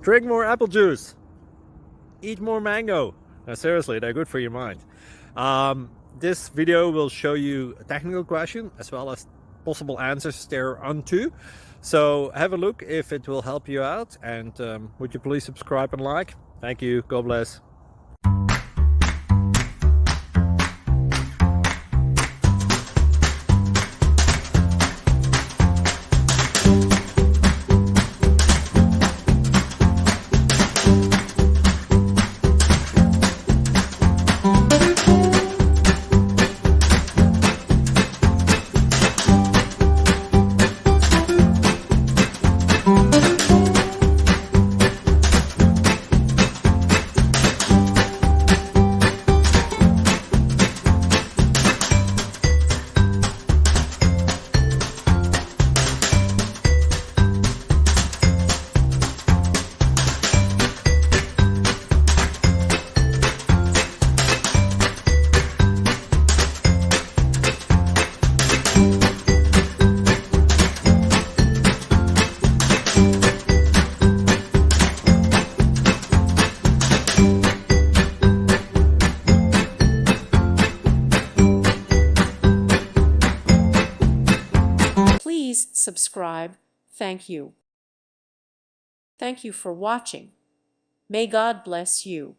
Drink more apple juice. Eat more mango. No, seriously, they're good for your mind. This video will show you a technical question as well as possible answers thereunto. So have a look if it will help you out, and would you please subscribe and like? Thank you. God bless. Please subscribe. Thank you. Thank you for watching. May God bless you.